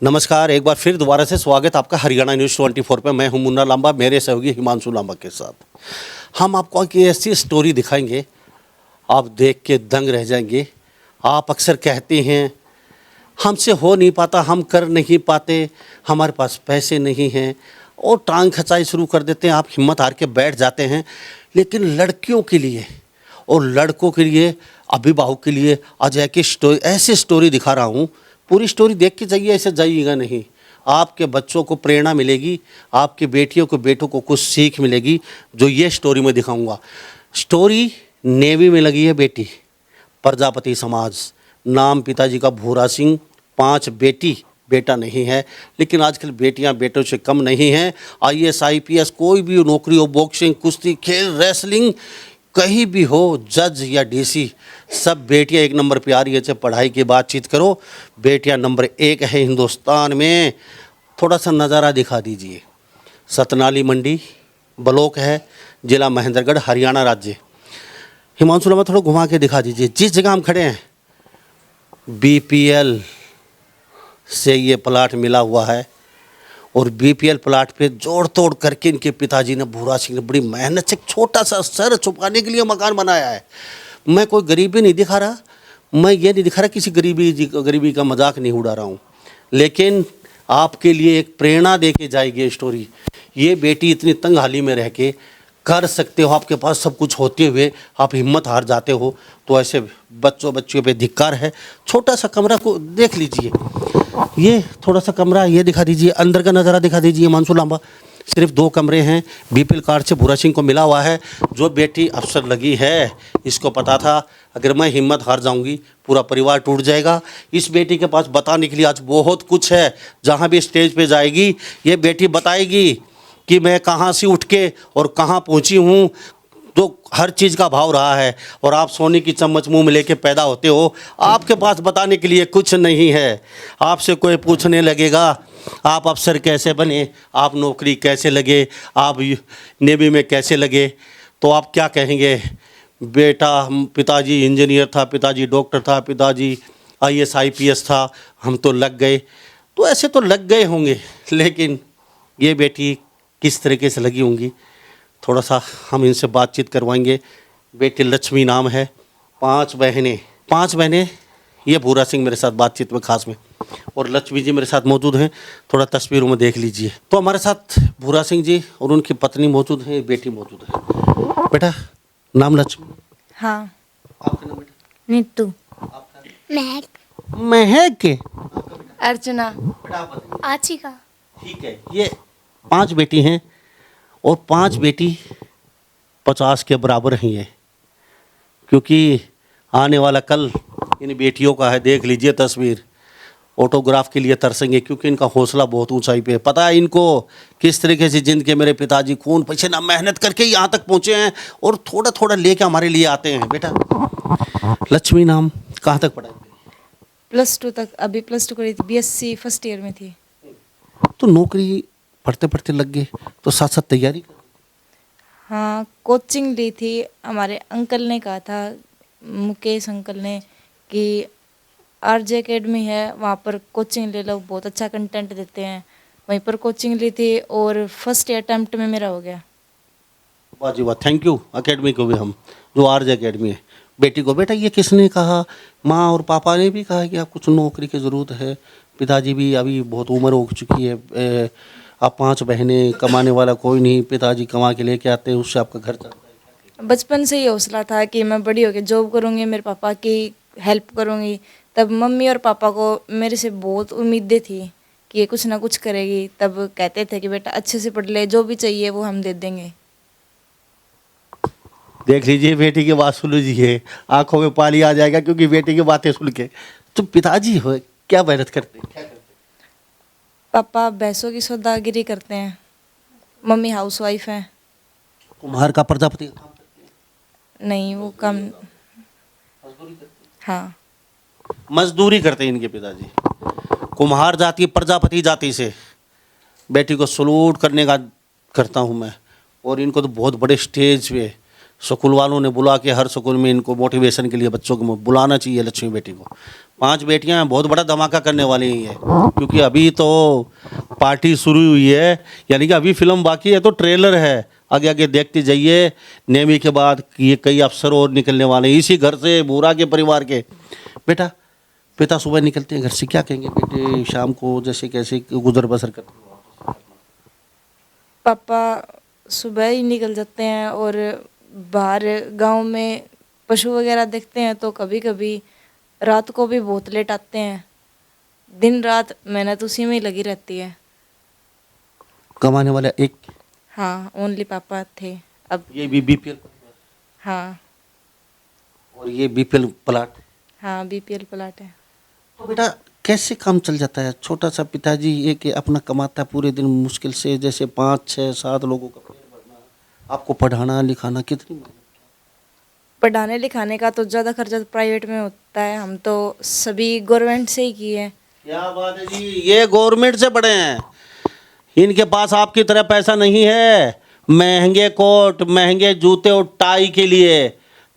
नमस्कार, एक बार फिर दोबारा से स्वागत आपका हरियाणा न्यूज़ 24 पे। मैं हूं मुन्ना लांबा, मेरे सहयोगी हिमांशु लांबा के साथ। हम आपको एक ऐसी स्टोरी दिखाएंगे, आप देख के दंग रह जाएंगे। आप अक्सर कहते हैं हमसे हो नहीं पाता, हम कर नहीं पाते, हमारे पास पैसे नहीं हैं और टांग खिंचाई शुरू कर देते हैं, आप हिम्मत हार के बैठ जाते हैं। लेकिन लड़कियों के लिए और लड़कों के लिए, अभिभावक के लिए आज ऐसी स्टोरी दिखा रहा हूँ। पूरी स्टोरी देख के जाइए, ऐसे जाइएगा नहीं। आपके बच्चों को प्रेरणा मिलेगी, आपकी बेटियों को बेटों को कुछ सीख मिलेगी जो ये स्टोरी में दिखाऊंगा। स्टोरी नेवी में लगी है बेटी, प्रजापति समाज, नाम पिताजी का भूरा सिंह, 5 बेटी, बेटा नहीं है। लेकिन आजकल बेटियां बेटों से कम नहीं हैं। IAS IPS कोई भी नौकरी हो, बॉक्सिंग, कुश्ती, खेल, रेसलिंग, कहीं भी हो, जज या DC, सब बेटियां एक नंबर पे आ रही है। चाहे पढ़ाई की बातचीत करो, बेटियां नंबर 1 है हिंदुस्तान में। थोड़ा सा नज़ारा दिखा दीजिए। सतनाली मंडी ब्लॉक है, जिला महेंद्रगढ़, हरियाणा राज्य। हिमांशु लांबा थोड़ा घुमा के दिखा दीजिए। जिस जगह हम खड़े हैं, BPL से ये प्लाट मिला हुआ है और BPL प्लाट पे जोड़ तोड़ करके इनके पिताजी ने, भूरा सिंह ने, बड़ी मेहनत से एक छोटा सा सर छुपाने के लिए मकान बनाया है। मैं कोई गरीबी नहीं दिखा रहा, मैं ये नहीं दिखा रहा, किसी गरीबी का मजाक नहीं उड़ा रहा हूँ। लेकिन आपके लिए एक प्रेरणा दे के जाएगी ये स्टोरी। ये बेटी इतनी तंग हाली में रह के कर सकते हो, आपके पास सब कुछ होते हुए आप हिम्मत हार जाते हो, तो ऐसे बच्चों पे धिक्कार है। छोटा सा कमरा को देख लीजिए, ये थोड़ा सा कमरा ये दिखा दीजिए, अंदर का नज़ारा दिखा दीजिए हिमांशु लांबा। सिर्फ 2 कमरे हैं। BPL कार्ड से भूरा सिंह को मिला हुआ है। जो बेटी अफसर लगी है, इसको पता था अगर मैं हिम्मत हार जाऊंगी पूरा परिवार टूट जाएगा। इस बेटी के पास बताने के लिए आज बहुत कुछ है। जहाँ भी स्टेज पे जाएगी, ये बेटी बताएगी कि मैं कहाँ से उठ के और कहाँ पहुँची हूँ। तो हर चीज़ का भाव रहा है। और आप सोने की चम्मच मुंह में लेके पैदा होते हो, आपके पास बताने के लिए कुछ नहीं है। आपसे कोई पूछने लगेगा आप अफसर कैसे बने, आप नौकरी कैसे लगे, आप नेवी में कैसे लगे, तो आप क्या कहेंगे? बेटा, पिताजी इंजीनियर था, पिताजी डॉक्टर था, पिताजी IAS IPS था, हम तो लग गए। तो ऐसे तो लग गए होंगे, लेकिन ये बेटी किस तरीके से लगी होंगी, थोड़ा सा हम इनसे बातचीत करवाएंगे। बेटी लक्ष्मी नाम है, 5 बहनें। ये भूरा सिंह मेरे साथ बातचीत में खास में, और लक्ष्मी जी मेरे साथ मौजूद हैं। थोड़ा तस्वीरों में देख लीजिए। तो हमारे साथ भूरा सिंह जी और उनकी पत्नी मौजूद है, बेटी मौजूद है। बेटा नाम लक्ष्मी? हाँ। आपका नाम बेटा? नीतू। आपका? महक। अर्चना। बेटा आप बताइए। आचिका। ठीक है। ये 5 बेटी हैं और 5 बेटी 50 के बराबर ही है, क्योंकि आने वाला कल इन बेटियों का है। देख लीजिए तस्वीर, ऑटोग्राफ के लिए तरसेंगे, क्योंकि इनका हौसला बहुत ऊंचाई पे है। पता है इनको किस तरीके से जिनके मेरे पिताजी खून पसीना मेहनत करके यहाँ तक पहुँचे हैं और थोड़ा थोड़ा लेके हमारे लिए आते हैं। बेटा लक्ष्मी नाम, कहाँ तक पढ़ाई? +2 तक। अभी +2 करी थी, BSc फर्स्ट ईयर में थी। तो नौकरी पढ़ते पढ़ते लग गए, तो साथ साथ तैयारी कर? हाँ, कोचिंग ली थी। हमारे अंकल ने कहा था, मुकेश अंकल ने, कि RJ एकेडमी है, वहाँ पर कोचिंग ले लो, बहुत अच्छा कंटेंट देते हैं। वहीं पर कोचिंग ली थी और फर्स्ट अटेम्प्ट में मेरा हो गया। वाह जी वाह, थैंक यू अकेडमी को भी, हम जो RJ एकेडमी है। बेटी को बेटा ये किसने कहा? माँ और पापा ने भी कहा कि आप कुछ नौकरी की ज़रूरत है? पिताजी भी अभी बहुत उम्र हो चुकी है, आप 5 बहनें, कमाने वाला कोई नहीं, पिताजी कमा के लेके आते हैं, उससे आपका घर चलता है? बचपन से ही हौसला था कि मैं बड़ी होकर जॉब करूँगी, मेरे पापा की हेल्प करूँगी। तब मम्मी और पापा को मेरे से बहुत उम्मीदें थी कि ये कुछ ना कुछ करेगी। तब कहते थे कि बेटा अच्छे से पढ़ ले, जो भी चाहिए वो हम दे देंगे। देख लीजिए, बेटी की बात सुन लीजिए, आंखों में पानी आ जाएगा, क्योंकि बेटी की बातें सुन के। तो पिताजी हो क्या मेहनत करते हैं, क्या करते हैं? पापा भैंसों की सौदागिरी करते हैं, मम्मी हाउसवाइफ हैं। कुम्हार का प्रजापति का काम करते हैं? नहीं, वो कम। मजदूरी करते हैं? हाँ। मजदूरी करते हैं इनके पिताजी। कुम्हार जाति, प्रजापति जाति से बेटी को सलूट करने का करता हूँ मैं। और इनको तो बहुत बड़े स्टेज पे स्कूल वालों ने बुला के हर स्कूल में इनको मोटिवेशन के लिए बच्चों को बुलाना चाहिए लक्ष्मी बेटी को। 5 बेटियां हैं, बहुत बड़ा धमाका करने वाली हैं क्योंकि अभी तो पार्टी शुरू हुई है, यानी कि अभी फिल्म बाकी है, तो ट्रेलर है, आगे आगे देखते जाइए। नेवी के बाद ये कई अफसर और निकलने वाले हैं इसी घर से, बूरा के परिवार के। बेटा पिता सुबह निकलते हैं घर से, क्या कहेंगे बेटे शाम को जैसे कैसे गुजर बसर करते हैं? पापा सुबह ही निकल जाते हैं और बाहर गांव में पशु वगैरह देखते हैं, तो कभी कभी रात को भी बहुत लेट आते हैं। दिन रात मेहनत उसी में ही लगी रहती है। कमाने वाला एक, हाँ, ओनली पापा थे। अब ये भी बीपीएल, हाँ और ये बीपीएल प्लाट। हाँ, बीपीएल प्लाट है। तो बेटा कैसे काम चल जाता है? छोटा सा पिताजी एक अपना कमाता है पूरे दिन मुश्किल से, जैसे 5, 6, 7 लोगों का पेट भरना, आपको पढ़ाना लिखाना, कितनी मेहनत? पढ़ाने लिखाने का तो ज़्यादा खर्चा तो प्राइवेट में होता है, हम तो सभी गवर्नमेंट से ही किए हैं। क्या बात है जी, ये गवर्नमेंट से पढ़े हैं, इनके पास आपकी तरह पैसा नहीं है महंगे कोट महंगे जूते और टाई के लिए।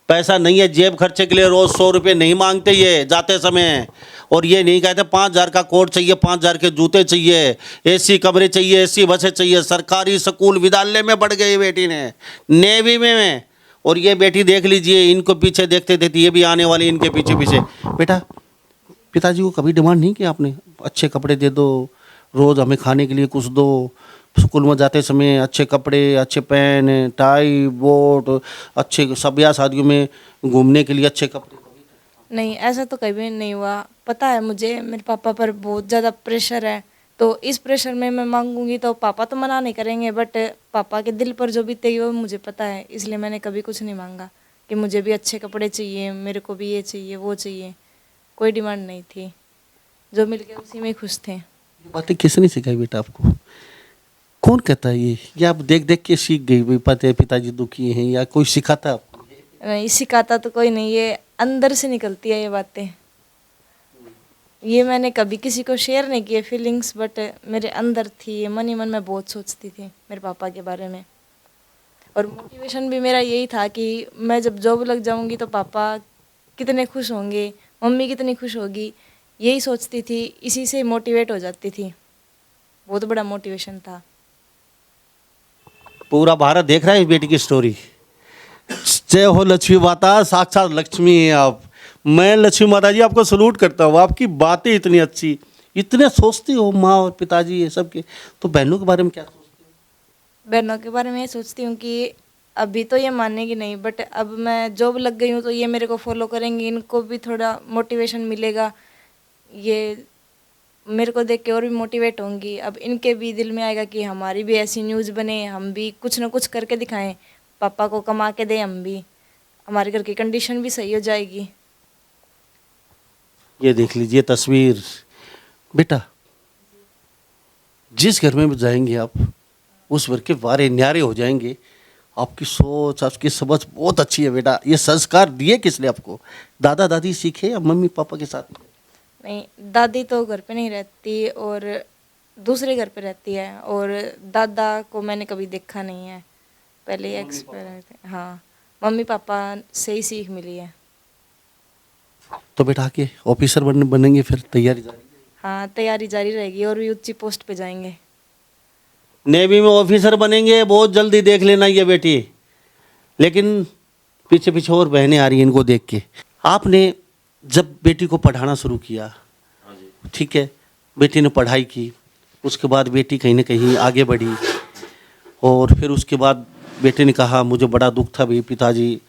पैसा नहीं है जेब खर्चे के लिए, रोज 100 रुपये नहीं मांगते ये जाते समय, और ये नहीं कहते 5,000 का कोट चाहिए, 5,000 के जूते चाहिए, एसी कमरे चाहिए, एसी बसें चाहिए। सरकारी स्कूल विद्यालय में बढ़ गई बेटी ने, नेवी में। और ये बेटी देख लीजिए, इनको पीछे देखते देखते ये भी आने वाली इनके पीछे पीछे। बेटा पिताजी को कभी डिमांड नहीं किया आपने, अच्छे कपड़े दे दो, रोज़ हमें खाने के लिए कुछ दो, स्कूल में जाते समय अच्छे कपड़े, अच्छे पेन, टाई, बोट, अच्छे सब, ब्याह शादियों में घूमने के लिए अच्छे कपड़े? नहीं, ऐसा तो कभी नहीं हुआ। पता है मुझे मेरे पापा पर बहुत ज़्यादा प्रेशर है, तो इस प्रेशर में मैं मांगूंगी तो पापा तो मना नहीं करेंगे, बट पापा के दिल पर जो बीतेगी वो मुझे पता है, इसलिए मैंने कभी कुछ नहीं मांगा कि मुझे भी अच्छे कपड़े चाहिए, मेरे को भी ये चाहिए वो चाहिए। कोई डिमांड नहीं थी, जो मिल गया उसी में खुश थे। ये बातें किसने सिखाई बेटा आपको? कौन कहता है ये आप देख देख के सीख गई भाई पता है पिताजी दुखी हैं, या कोई सिखाता आपको? नहीं, सिखाता तो कोई नहीं, ये अंदर से निकलती है ये बातें। ये मैंने कभी किसी को शेयर नहीं किए फीलिंग्स, बट मेरे अंदर थी, ये मन ही मन में बहुत सोचती थी मेरे पापा के बारे में। और मोटिवेशन भी मेरा यही था कि मैं जब जॉब लग जाऊंगी तो पापा कितने खुश होंगे, मम्मी कितनी खुश होगी, यही सोचती थी, इसी से मोटिवेट हो जाती थी। बहुत बड़ा मोटिवेशन था। पूरा भारत देख रहा है इस बेटी की स्टोरी। जय हो लक्ष्मी माता, साक्षात लक्ष्मी हैं आप। मैं लक्ष्मी माता जी आपको सलूट करता हूँ, आपकी बातें इतनी अच्छी, इतने सोचती हो माँ और पिताजी ये सब के। तो बहनों के बारे में क्या सोचती हो? बहनों के बारे में ये सोचती हूँ कि अभी तो ये मानेगी नहीं, बट अब मैं जॉब लग गई हूँ तो ये मेरे को फॉलो करेंगी, इनको भी थोड़ा मोटिवेशन मिलेगा, ये मेरे को देख के और भी मोटिवेट होंगी। अब इनके भी दिल में आएगा कि हमारी भी ऐसी न्यूज़ बने, हम भी कुछ ना कुछ करके दिखाएं, पापा को कमा के दें, हम भी, हमारे घर की कंडीशन भी सही हो जाएगी। ये देख लीजिए तस्वीर। बेटा जिस घर में भी जाएंगे आप, उस घर के वारे न्यारे हो जाएंगे। आपकी सोच, आपकी समझ बहुत अच्छी है बेटा। ये संस्कार दिए किसने आपको? दादा दादी सीखे या मम्मी पापा के साथ? नहीं, दादी तो घर पे नहीं रहती और दूसरे घर पे रहती है, और दादा को मैंने कभी देखा नहीं है, पहले एक्सपायर थे। हाँ, मम्मी पापा से ही सीख मिली है। तो बेटा आके ऑफिसर बनेंगे, फिर तैयारी जारी? हाँ, तैयारी जारी रहेगी और भी ऊंची पोस्ट पे जाएंगे। नेवी में ऑफिसर बनेंगे बहुत जल्दी, देख लेना ये बेटी। लेकिन पीछे पीछे और बहनें आ रही हैं इनको देख के। आपने जब बेटी को पढ़ाना शुरू किया, ठीक है, बेटी ने पढ़ाई की, उसके बाद बेटी कहीं ना कहीं आगे बढ़ी, और फिर उसके बाद बेटे ने कहा मुझे बड़ा दुख था भाई, पिताजी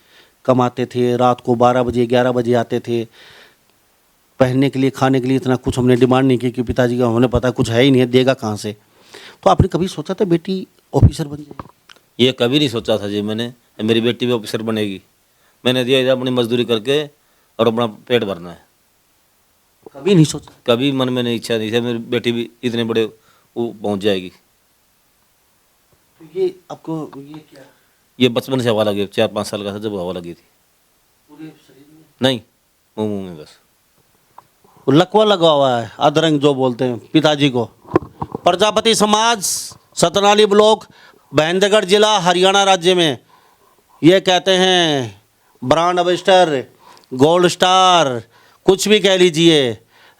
कमाते थे, रात को 12 बजे 11 बजे आते थे, पहनने के लिए खाने के लिए इतना कुछ हमने डिमांड नहीं की कि पिताजी का हमें पता कुछ है ही नहीं है, देगा कहाँ से। तो आपने कभी सोचा था बेटी ऑफिसर बन जाएगी? ये कभी नहीं सोचा था जी मैंने, मेरी बेटी भी ऑफिसर बनेगी। मैंने दिया अपनी मजदूरी करके और अपना पेट भरना है। कभी नहीं सोचा? कभी मन में नहीं, इच्छा नहीं थी मेरी बेटी भी इतने बड़े वो पहुंच जाएगी। तो ये आपको ये क्या? ये बचपन से हवा लगी, 4-5 साल का था जब हवा लगी थी। पूरे शरीर में? नहीं, मुँह में बस। लकवा लगा हुआ है, अधरंग जो बोलते हैं पिताजी को। प्रजापति समाज, सतनाली ब्लॉक, महेंद्रगढ़ जिला, हरियाणा राज्य में ये कहते हैं ब्रांड एम्बेसडर, गोल्ड स्टार, कुछ भी कह लीजिए,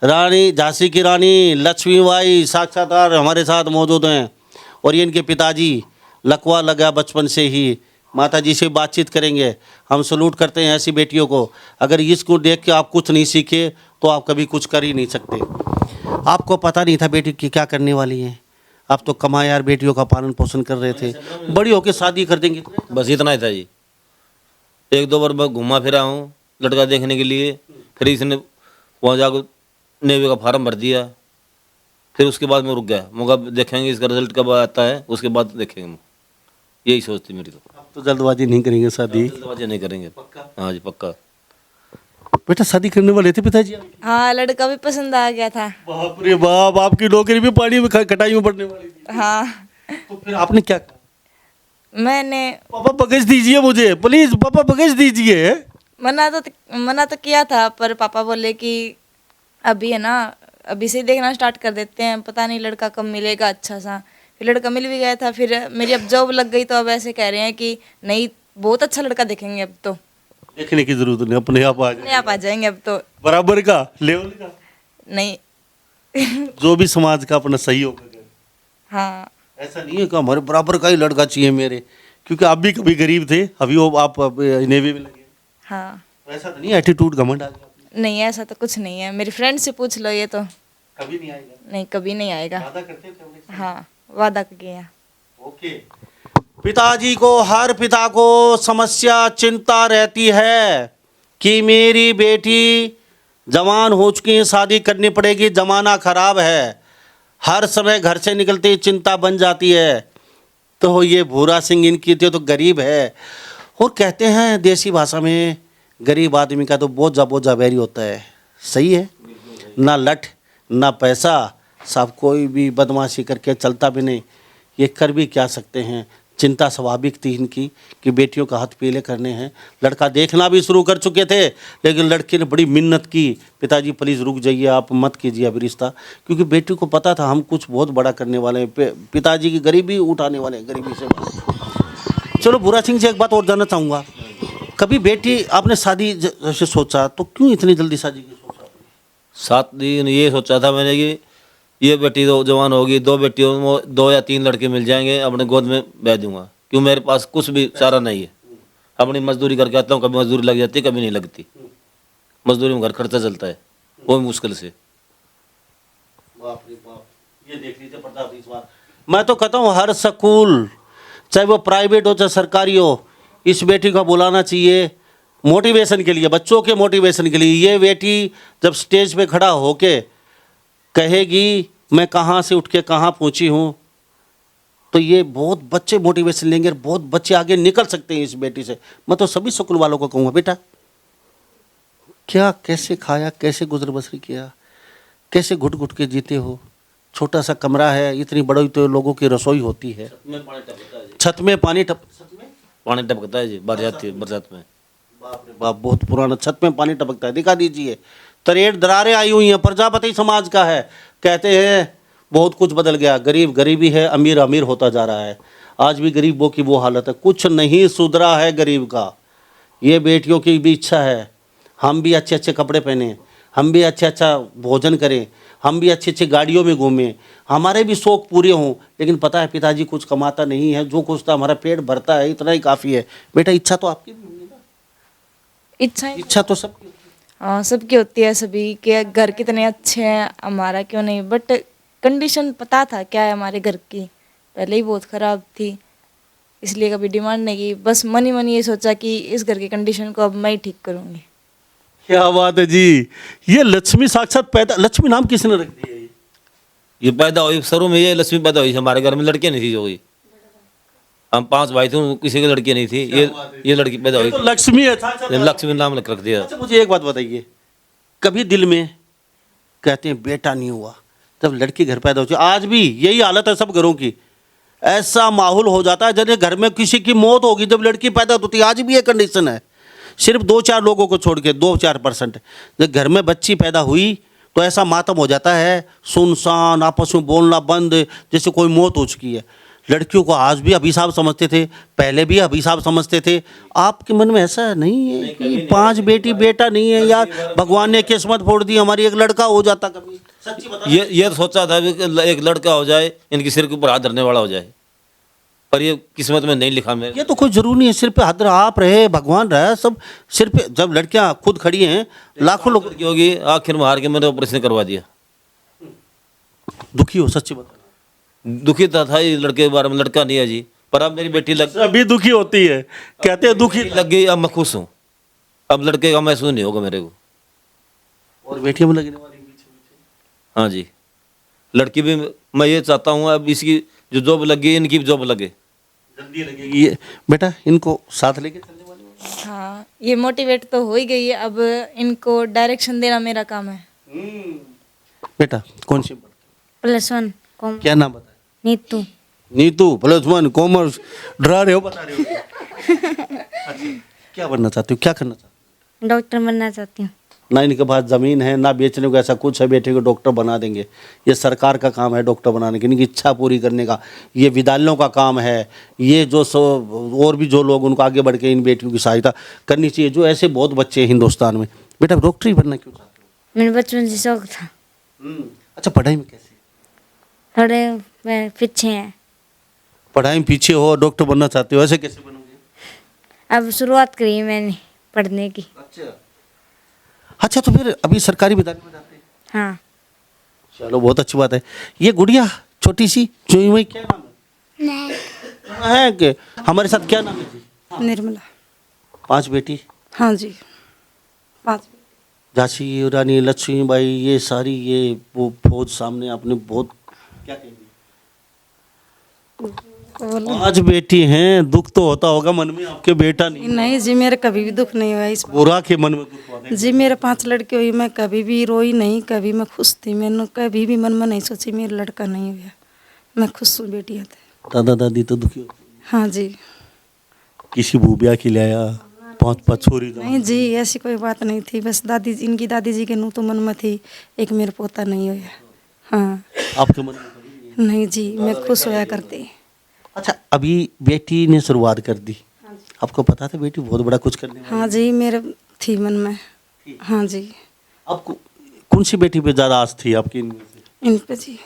रानी झांसी की रानी लक्ष्मीबाई साक्षात्कार हमारे साथ मौजूद हैं। और ये इनके पिताजी, लकवा लगा बचपन से ही, माता जी से बातचीत करेंगे। हम सलूट करते हैं ऐसी बेटियों को। अगर इसको देख के आप कुछ नहीं सीखे तो आप कभी कुछ कर ही नहीं सकते। आपको पता नहीं था बेटी की क्या करने वाली है, आप तो कमायार बेटियों का पालन पोषण कर रहे थे, बड़ी होके शादी कर देंगे। बस इतना ही था जी। एक दो बार मैं घुमा फिरा हूँ लड़का देखने के लिए, फिर इसने वहाँ जाकर नेवी का फार्म भर दिया, फिर उसके बाद मैं रुक गया। मौका देखेंगे इसका रिजल्ट कब आता है, उसके बाद देखेंगे हम। यही सोचती मेरी। तो आप तो जल्दबाजी नहीं करेंगे शादी? जल्दबाजी नहीं करेंगे। हाँ जी पक्का। बेटा शादी करने वाले थे पिताजी आपके? हाँ, लड़का भी पसंद आ गया था। बाप रे बाप, आपकी नौकरी भी पानी में कटाई में पड़ने वाली थी। हाँ, तो फिर आपने क्या कहा? मैंने पापा बख्श दीजिए मुझे, प्लीज पापा बख्श दीजिए। मना तो किया था, पर पापा बोले कि अभी है ना, अभी से ही देखना स्टार्ट कर देते हैं, पता नहीं लड़का कब मिलेगा अच्छा सा। फिर लड़का मिल भी गया था, फिर मेरी अब जॉब लग गई, तो अब ऐसे कह रहे हैं कि नहीं, बहुत अच्छा लड़का देखेंगे, अब तो देखने की जरूरत नहीं, अपने आप आ जाए। आप आ जाएंगे अब तो। बराबर का लेवल का नहीं। जो भी समाज का अपना सही होगा। हाँ, ऐसा नहीं है कि हमारे बराबर का ही लड़का चाहिए मेरे, क्योंकि आप भी कभी गरीब थे, अभी वो आप नेवी में लगे। हाँ, ऐसा तो नहीं एटीट्यूड घमंड आ गया? नहीं, ऐसा तो कुछ नहीं है। मेरी फ्रेंड से पूछ लो, ये तो कभी नहीं आएगा। नहीं, कभी नहीं आएगा। वादा करते थे हमने। हाँ, वादा किया। ओके। पिताजी को, हर पिता को समस्या चिंता रहती है कि मेरी बेटी जवान हो चुकी है, शादी करनी पड़ेगी, जमाना खराब है। हर समय घर से निकलते ही चिंता बन जाती है। तो ये भूरा सिंह इनकी तो गरीब है, और कहते हैं देसी भाषा में गरीब आदमी का तो बोझा बोझा बैरी होता है। सही है, ना लठ ना पैसा, सब कोई भी बदमाशी करके चलता भी नहीं। ये कर भी क्या सकते हैं, चिंता स्वाभाविक थी इनकी कि बेटियों का हाथ पीले करने हैं। लड़का देखना भी शुरू कर चुके थे, लेकिन लड़के ने बड़ी मिन्नत की, पिताजी प्लीज़ रुक जाइए, आप मत कीजिए अभी रिश्ता, क्योंकि बेटी को पता था हम कुछ बहुत बड़ा करने वाले हैं, पिताजी की गरीबी उठाने वाले हैं, गरीबी से। चलो भूरा सिंह से एक बात और जानना चाहूँगा, कभी बेटी आपने शादी जैसे सोचा तो क्यों इतनी जल्दी शादी की सोचा? 7 दिन ये सोचा था मैंने कि ये बेटी तो जवान होगी, 2 बेटियों 2 या 3 लड़के मिल जाएंगे, अपने गोद में बैठ दूंगा, क्यों मेरे पास कुछ भी चारा नहीं है। अपनी मजदूरी करके आता हूँ, कभी मजदूरी लग जाती है, कभी नहीं लगती। मजदूरी में घर खर्चा चलता है, वो भी मुश्किल से। बाप रे बाप, ये देख लीजिए प्रताप इस बार। मैं तो कहता हूँ हर स्कूल, चाहे वो प्राइवेट हो चाहे सरकारी हो, इस बेटी को बुलाना चाहिए मोटिवेशन के लिए, बच्चों के मोटिवेशन के लिए। ये बेटी जब स्टेज पे खड़ा होके कहेगी मैं कहाँ से उठ के कहाँ पहुँची हूँ, तो ये बहुत बच्चे मोटिवेशन लेंगे, बहुत बच्चे आगे निकल सकते हैं इस बेटी से। मैं तो सभी स्कूल वालों को कहूँगा, बेटा क्या कैसे खाया, कैसे गुजर बसर किया, कैसे घुट घुट के जीते हो, छोटा सा कमरा है, इतनी बड़ी तो लोगों की रसोई होती है, छत में पानी टपकता है जी, बरसात में। बाप रे बाप, बहुत पुराना, छत में पानी टपकता है। दिखा दीजिए, तरेड़ दरारें आई हुई हैं, प्रजापति समाज का है। कहते हैं बहुत कुछ बदल गया, गरीब गरीबी है, अमीर अमीर होता जा रहा है। आज भी गरीबों की वो हालत है, कुछ नहीं सुधरा है गरीब का। ये बेटियों की भी इच्छा है हम भी अच्छे अच्छे कपड़े पहने, हम भी अच्छा भोजन करें, हम भी अच्छी अच्छी गाड़ियों में घूमें, हमारे भी शौक पूरे हों। लेकिन पता है पिताजी कुछ कमाता नहीं है, जो कुछ था हमारा पेट भरता है, इतना ही काफ़ी है। बेटा इच्छा तो आपकी भी होगी ना? इच्छा तो सबकी। हाँ, सबकी होती है, सभी के घर कितने अच्छे हैं, हमारा क्यों नहीं। बट कंडीशन पता था क्या है हमारे घर की, पहले ही बहुत ख़राब थी, इसलिए कभी डिमांड नहीं की। बस मन ही मन ये सोचा कि इस घर की कंडीशन को अब मैं ही ठीक करूँगी। क्या बात है जी, ये लक्ष्मी साक्षात पैदा, लक्ष्मी नाम किसने रख दिया? ये पैदा हुई शुरू में, ये लक्ष्मी पैदा हुई। हमारे घर में लड़के नहीं थी, जो हुई हम 5 भाई थे, किसी की लड़की नहीं थी, ये लड़की पैदा हुई। तो लक्ष्मी है, लक्ष्मी नाम रख दिया। अच्छा मुझे एक बात बताइए, कभी दिल में कहते हैं बेटा नहीं हुआ, जब लड़की घर पैदा होती है, आज भी यही हालत है सब घरों की, ऐसा माहौल हो जाता है जैसे घर में किसी की मौत होगी जब लड़की पैदा होती है। आज भी ये कंडीशन है, सिर्फ 2-4 लोगों को छोड़ के, 2-4%। जब घर में बच्ची पैदा हुई तो ऐसा मातम हो जाता है, सुनसान, आपस में बोलना बंद, जैसे कोई मौत हो चुकी है। लड़कियों को आज भी अभिशाप समझते थे, पहले भी अभिशाप समझते थे। आपके मन में ऐसा नहीं है कि 5 बेटी बेटा नहीं है यार, भगवान ने किस्मत फोड़ दी, हमारी एक लड़का हो जाता कभी? सच्ची बता। ये तो सोचा था कि एक लड़का हो जाए, इनके सिर के ऊपर हाथ धरने वाला हो जाए, पर ये किस्मत में नहीं लिखा मेरे। ये तो कोई जरूरी नहीं है सिर पे हाथ आप रहे, भगवान रहे, सब सिर पे। जब लड़कियां खुद खड़ी हैं, लाखों लोग लड़की होगी, आखिर में हार के मैंने ऑपरेशन करवा दिया। दुखी हो, सच्ची बता। दुखी था ये लड़के के बारे में, लड़का नहीं है जी, पर अब मेरी बेटी अभी दुखी होती है, कहते हैं दुखी लग गई, अब मैं खुश हूँ, अब लड़के का महसूस नहीं होगा मेरे को। और बेटियों में लगने वाली पीछे। हाँ जी, लड़की भी मैं ये चाहता हूँ अब इसकी जो जॉब लगी, इनकी भी जॉब लगे, जल्दी लगेगी। ये बेटा इनको साथ लेके चलने वाले हो? हाँ, ये मोटिवेट तो हो ही गई है, अब इनको डायरेक्शन देना मेरा काम है। बेटा कौन सी +1 कॉम क्या नाम बताए? नीतू नीतू +1 कॉमर्स। डरा रहे हो, बता रहे हो? अच्छा, क्या बनना चाहते हो, क्या करना चाहते डॉक्टर बनना चाहती हूँ। हो? ना इनके पास जमीन है ना बेचने को ऐसा कुछ है, बेटे को डॉक्टर बना देंगे। ये सरकार का काम है डॉक्टर बनाने की, इनकी इच्छा पूरी करने का। ये विद्यालयों का काम है। ये जो और भी जो लोग उनको आगे बढ़ के इन बेटियों की सहायता करनी चाहिए, जो ऐसे बहुत बच्चे हैं हिंदुस्तान में। बेटा डॉक्टर ही बनना क्यों चाहते मेरे बचपन से शौक था। हो? अच्छा, पढ़ाई में कैसे? थोड़े पीछे हैं। पढ़ाई में पीछे हो, डॉक्टर बनना चाहते हो, ऐसे कैसे बनोगे? अब शुरुआत करी मैंने पढ़ने की। अच्छा, तो फिर अभी सरकारी विद्यालय में जाते हैं? हाँ, चलो बहुत अच्छी बात है। ये गुड़िया छोटी सी जो हुई, क्या नाम है? है कि हमारे साथ क्या नाम है जी? निर्मला। 5 बेटी? हाँ जी, 5। झांसी रानी लक्ष्मीबाई, ये सारी ये वो फौज सामने आपने बहुत क्या कहेंगे? 5 बेटी हैं, दुख तो होता होगा मन में आपके, बेटा नहीं? नहीं जी, मेरे कभी भी दुख नहीं हुआ इस बुरा के मन में दुख होता है। जी। मेरे 5 लड़के हुई, मैं कभी भी रोई नहीं, कभी मैं खुश थी। मैंने कभी भी मन में नहीं सोची मेरा लड़का नहीं हुआ, मैं खुश हूँ बेटियाँ थे। दादा दादी तो दुखी होते हैं। हाँ जी। किसी बूबिया खिलाया, 5 छोरी दो। नहीं जी, ऐसी कोई बात नहीं थी, बस इनकी दादी जी के नू तो मन में थी, एक मेरा पोता नहीं हुआ। हाँ। आपके मन में कभी नहीं जी, मैं खुश होया करती। अच्छा, अभी बेटी ने शुरुआत कर दी, आपको पता था बेटी बहुत बड़ा कुछ करने वाली? हाँ जी, मेरे थी मन में। हाँ जी। आपको कौन सी बेटी पे ज्यादा आस थी आपकी इनमें से? इन पे जी,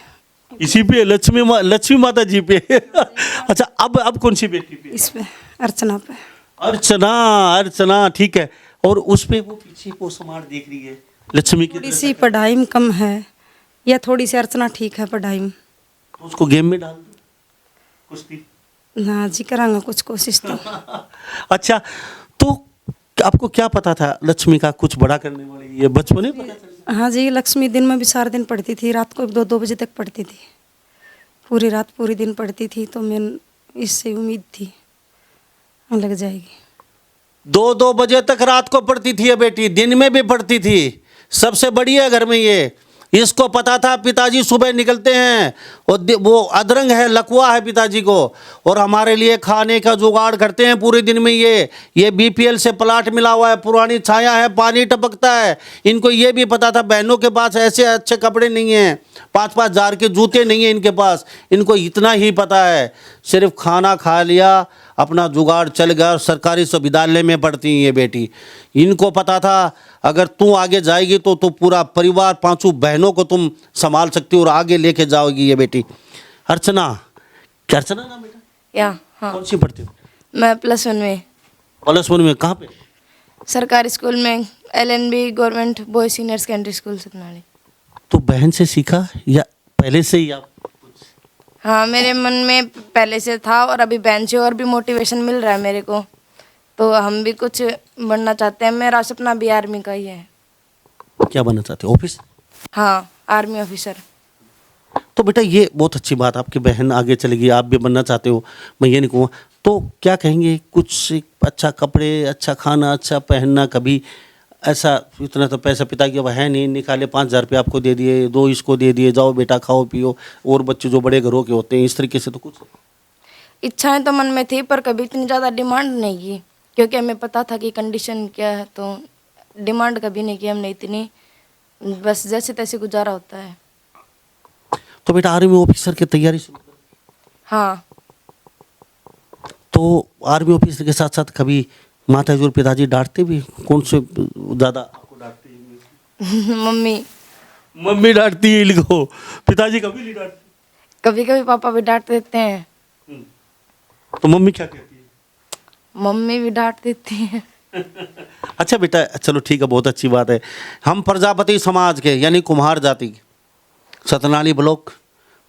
इसी पे, लक्ष्मी माता जी पे। अच्छा, अब कौन सी बेटी पे? इस पे, अर्चना पे। अर्चना, अर्चना ठीक है। और उस पे वो पीछे को समार देख रही है लक्ष्मी की थोड़ी सी पढ़ाई में कम है, या थोड़ी सी अर्चना ठीक है पढ़ाई में। तो उसको गेम में डाल दो कुश्ती। हाँ जी, करांगा कुछ कोशिश तो। अच्छा, तो आपको क्या पता था लक्ष्मी का कुछ बड़ा करने वाली? ये बचपन में पता चला? हाँ जी, लक्ष्मी दिन में भी सारा दिन पढ़ती थी, रात को 2-2 बजे तक पढ़ती थी, पूरी रात पूरी दिन पढ़ती थी। तो मैं इससे उम्मीद थी लग जाएगी। 2-2 बजे तक रात को पढ़ती थी ये बेटी, दिन में भी पढ़ती थी। सबसे बड़ी है घर में ये। इसको पता था पिताजी सुबह निकलते हैं और वो अदरंग है, लकवा है पिताजी को, और हमारे लिए खाने का जुगाड़ करते हैं पूरे दिन में। ये बीपीएल से प्लाट मिला हुआ है, पुरानी छाया है, पानी टपकता है। इनको ये भी पता था बहनों के पास ऐसे अच्छे कपड़े नहीं हैं, 5-5 हजार के जूते नहीं हैं इनके पास। इनको इतना ही पता है, सिर्फ खाना खा लिया, अपना जुगाड़ चल गया। सरकारी विद्यालय में पढ़ती है ये बेटी। इनको पता था अगर तू आगे जाएगी तो पूरा परिवार, 5 बहनों को तुम संभाल सकती हो और आगे लेके जाओगी ये बेटी। अर्चना, क्या अर्चना नाम बेटा? या हाँ, कौन सी पढ़ती हो? मैं +1 में, +1 में। कहाँ पे? सरकारी स्कूल में, LNB government boys senior secondary school Satnali. तो बहन से सीखा या पहले से ही आप? हाँ, मेरे मन में पहले से था और अभी बहन से और भी मोटिवेशन मिल रहा है मेरे को, तो हम भी कुछ बनना चाहते हैं। मेरा सपना भी आर्मी का ही है। क्या बनना चाहते हो? ऑफिस? हाँ, आर्मी ऑफिसर। तो बेटा ये बहुत अच्छी बात, आपकी बहन आगे चलेगी, आप भी बनना चाहते हो, मैं ये नहीं कहूँगा। तो क्या कहेंगे, कुछ अच्छा कपड़े, अच्छा खाना, अच्छा पहनना, कभी ऐसा इतना तो पैसा पिता की अब है नहीं, निकाले 5,000 रुपये आपको दे दिए, 2 इसको दे दिए, जाओ बेटा खाओ पियो, और बच्चे जो बड़े घरों के होते हैं इस तरीके से तो कुछ? इच्छाएं तो मन में थी पर कभी इतनी ज़्यादा डिमांड नहीं की, क्योंकि हमें पता था कि कंडीशन क्या है, तो डिमांड कभी नहीं की हमने इतनी, बस जैसे तैसे गुजारा होता है। तो बेटा आर्मी ऑफिसर की तैयारी शुरू करो। हाँ, तो आर्मी ऑफिसर के साथ साथ कभी माता जी और पिताजी डांटते भी? कौन से ज़्यादा आपको डांटते हैं? मम्मी। मम्मी डांटती है इनको, पिताजी कभी नहीं डांटते? कभी कभी पापा भी डांट देते हैं। तो मम्मी क्या कहती है? मम्मी भी डांट देती है। अच्छा बेटा, चलो ठीक है, बहुत अच्छी बात है। हम प्रजापति समाज के यानी कुम्हार जाति, सतनाली ब्लॉक,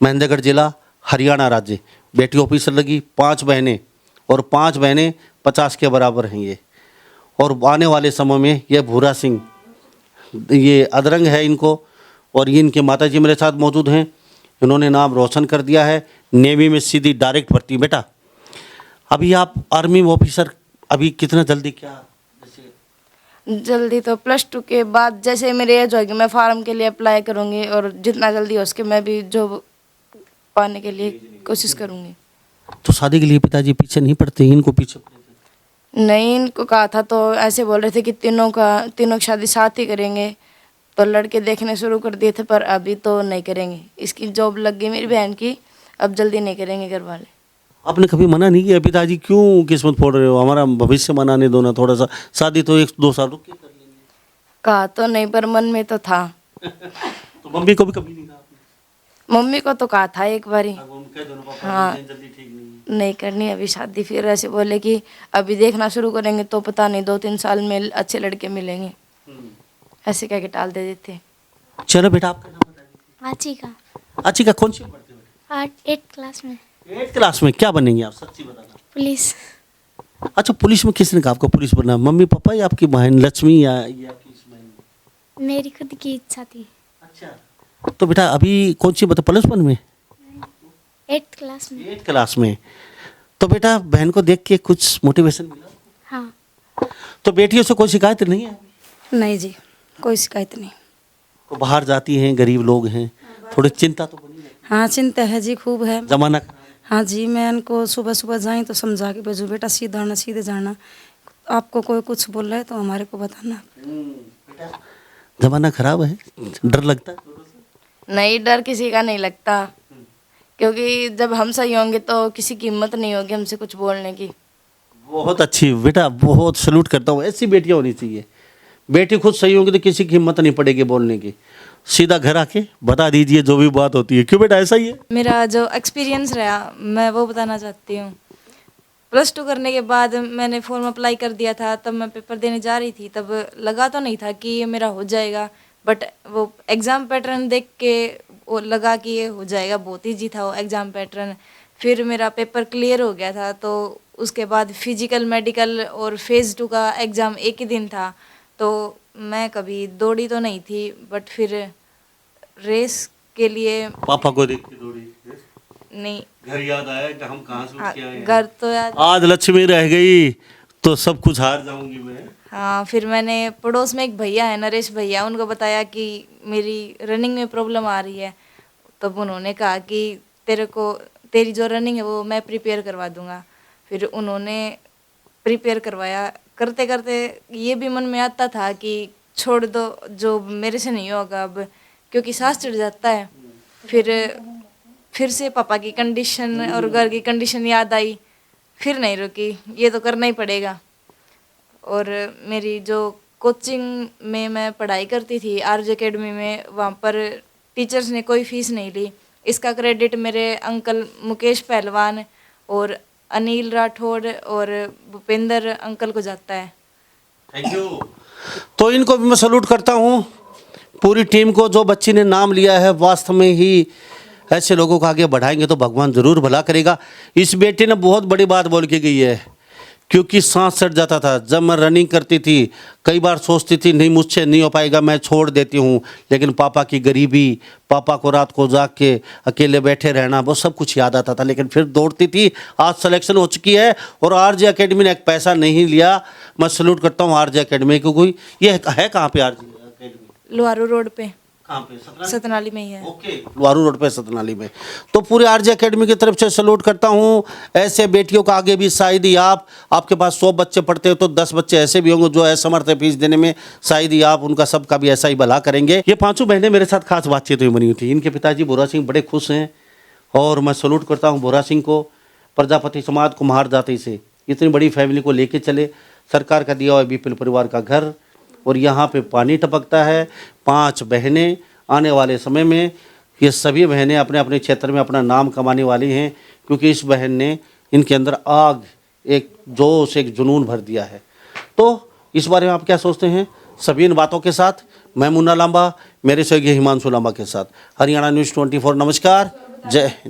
महेंद्रगढ़ जिला, हरियाणा राज्य, बेटी ऑफिसर लगी, 5 बहनें, और 5 बहनें 50 के बराबर हैं ये। और आने वाले समय में ये भूरा सिंह, ये अदरंग है इनको, और ये इनके माता जी मेरे साथ मौजूद हैं। इन्होंने नाम रोशन कर दिया है, नेवी में सीधी डायरेक्ट भर्ती। बेटा अभी आप आर्मी ऑफिसर अभी कितना जल्दी, क्या जैसे जल्दी तो +2 के बाद जैसे मेरी एज होगी मैं फार्म के लिए अप्लाई करूँगी, और जितना जल्दी हो सके मैं भी जॉब पाने के लिए कोशिश करूँगी। तो शादी के लिए पिताजी पीछे नहीं पड़ते, इनको पीछे पड़ते? नहीं, इनको कहा था तो ऐसे बोल रहे थे कि तीनों की शादी साथ ही करेंगे, तो लड़के देखने शुरू कर दिए थे, पर अभी तो नहीं करेंगे। इसकी जॉब लग गई मेरी बहन की, अब जल्दी नहीं करेंगे घर वाले। आपने कभी मना नहीं किया पिताजी, क्यों किस्मत फोड़ रहे हो, हमारा भविष्य बनाने दो ना, थोड़ा सा शादी तो 1-2 साल रुक के कर लेंगे? कहा तो नहीं, पर मन में तो था। तो मम्मी को भी कभी नहीं कहा आपने? मम्मी को तो कहा था एक बारी, हाँ, जल्दी ठीक नहीं है। नहीं करनी अभी शादी। फिर ऐसे बोले कि अभी देखना शुरू करेंगे तो पता नहीं 2-3 साल में अच्छे लड़के मिलेंगे, ऐसे कह के टाल दे देते। चलो बेटा, आपका नाम बता दीजिए। आचिका अच्छी का कौन सी में पढ़ते हो? 8th क्लास में 8th क्लास में। क्या बनेंगे आप, सच्ची बताना? पुलिस। अच्छा, पुलिस में किसने कहा आपको पुलिस बनना? मम्मी पापा या आपकी बहन लक्ष्मी, या ये आपकी इस बहन? मेरी खुद की इच्छा थी। अच्छा, तो बेटा अभी कौन सी बता, +1 में? 8th क्लास में। 8th क्लास में। तो बेटा बहन को देख के कुछ मोटिवेशन मिला? हाँ। तो बेटियों से कोई शिकायत नहीं है? नहीं जी, कोई शिकायत नहीं। तो बाहर जाती हैं, गरीब लोग हैं, थोड़ी चिंता तो बनी है। हाँ, चिंता है जी, खूब है। जमाना खराब है। हाँ जी, मैं इनको सुबह सुबह जाएं तो समझा के भेजूँ, बेटा सीधा आना, सीधे जाना, आपको कोई कुछ बोल रहा है तो हमारे को बताना। बेटा जमाना खराब है, डर लगता है? नहीं, डर किसी का नहीं लगता, क्योंकि जब हम सही होंगे तो किसी की हिम्मत नहीं होगी हमसे कुछ बोलने की। बहुत अच्छी बेटा, बहुत सैल्यूट करता हूँ, ऐसी बेटियाँ होनी चाहिए। बेटी खुद सही होंगी तो किसी की हिम्मत नहीं पड़ेगी बोलने की, सीधा घर आके बता दीजिए जो भी बात होती है। क्यों बेटा, ऐसा ही है? मेरा जो एक्सपीरियंस रहा मैं वो बताना चाहती हूँ। +2 करने के बाद मैंने फॉर्म अप्लाई कर दिया था, तब मैं पेपर देने जा रही थी, तब लगा तो नहीं था कि ये मेरा हो जाएगा, बट वो एग्ज़ाम पैटर्न देख के वो लगा कि ये हो जाएगा, बहुत ईजी था वो एग्ज़ाम पैटर्न। फिर मेरा पेपर क्लियर हो गया था, तो उसके बाद फिजिकल, मेडिकल और फेज़ 2 का एग्ज़ाम एक ही दिन था। तो मैं कभी दौड़ी तो नहीं थी, बट फिर रेस के लिए पापा को देख के दौड़ी? नहीं, घर याद आया कि हम कहाँ से उठ के आए हैं? घर तो याद। आज लक्ष्मी रह गई तो सब कुछ हार जाऊंगी मैं। हाँ, फिर मैंने पड़ोस में एक भैया है, नरेश भैया, उनको बताया कि मेरी रनिंग में प्रॉब्लम आ रही है। तब उन्होंने कहा कि तेरी जो रनिंग है वो मैं प्रिपेयर करवा दूंगा। फिर उन्होंने प्रिपेयर करवाया। करते करते ये भी मन में आता था कि छोड़ दो, जो मेरे से नहीं होगा अब, क्योंकि सांस चढ़ जाता है। फिर से पापा की कंडीशन और घर की कंडीशन याद आई, फिर नहीं रुकी, ये तो करना ही पड़ेगा। और मेरी जो कोचिंग में मैं पढ़ाई करती थी आरजे एकेडमी में, वहाँ पर टीचर्स ने कोई फीस नहीं ली। इसका क्रेडिट मेरे अंकल मुकेश पहलवान और अनिल राठौड़ और भूपेंद्र अंकल को जाता है। Thank you. तो इनको भी मैं सैल्यूट करता हूँ, पूरी टीम को। जो बच्ची ने नाम लिया है, वास्तव में ही ऐसे लोगों को आगे बढ़ाएंगे तो भगवान ज़रूर भला करेगा। इस बेटी ने बहुत बड़ी बात बोल के गई है, क्योंकि सांस चढ़ जाता था जब मैं रनिंग करती थी। कई बार सोचती थी नहीं मुझसे नहीं हो पाएगा, मैं छोड़ देती हूँ, लेकिन पापा की गरीबी, पापा को रात को जाग के अकेले बैठे रहना, वो सब कुछ याद आता था, लेकिन फिर दौड़ती थी। आज सिलेक्शन हो चुकी है और आरजे एकेडमी ने एक पैसा नहीं लिया। मैं सैल्यूट करता हूँ आरजे एकेडमी को। कोई ये है कहाँ पे आरजे एकेडमी? लोहारू रोड पे। कहाँ पे? सतनाली में ही है। ओके, लोहारू रोड पे सतनाली में। तो पूरे आरजे एकेडमी की तरफ से सैल्यूट करता हूँ। ऐसे बेटियों का आगे भी शायद ही आपके पास 100 बच्चे पढ़ते हो तो 10 बच्चे ऐसे भी होंगे जो असमर्थ है फीस देने में। शायद ही आप उनका सबका भी ऐसा ही भला करेंगे। ये 5 बहनें मेरे साथ खास बातचीत हुई बनी हुई थी। इनके पिताजी भोरा सिंह बड़े खुश हैं और मैं सैल्यूट करता हूँ भोरा सिंह को। प्रजापति समाज कुम्हार जाति से इतनी बड़ी फैमिली को लेके चले। सरकार का दिया हुआ बीपीएल परिवार का घर, और यहाँ पे पानी टपकता है। 5 बहनें आने वाले समय में, ये सभी बहनें अपने अपने क्षेत्र में अपना नाम कमाने वाली हैं, क्योंकि इस बहन ने इनके अंदर आग, एक जोश, एक जुनून भर दिया है। तो इस बारे में आप क्या सोचते हैं? सभी इन बातों के साथ मैं मुन्ना लांबा, मेरे सहयोगी हिमांशु लांबा के साथ, हरियाणा न्यूज़ 24, नमस्कार, जय हिंद।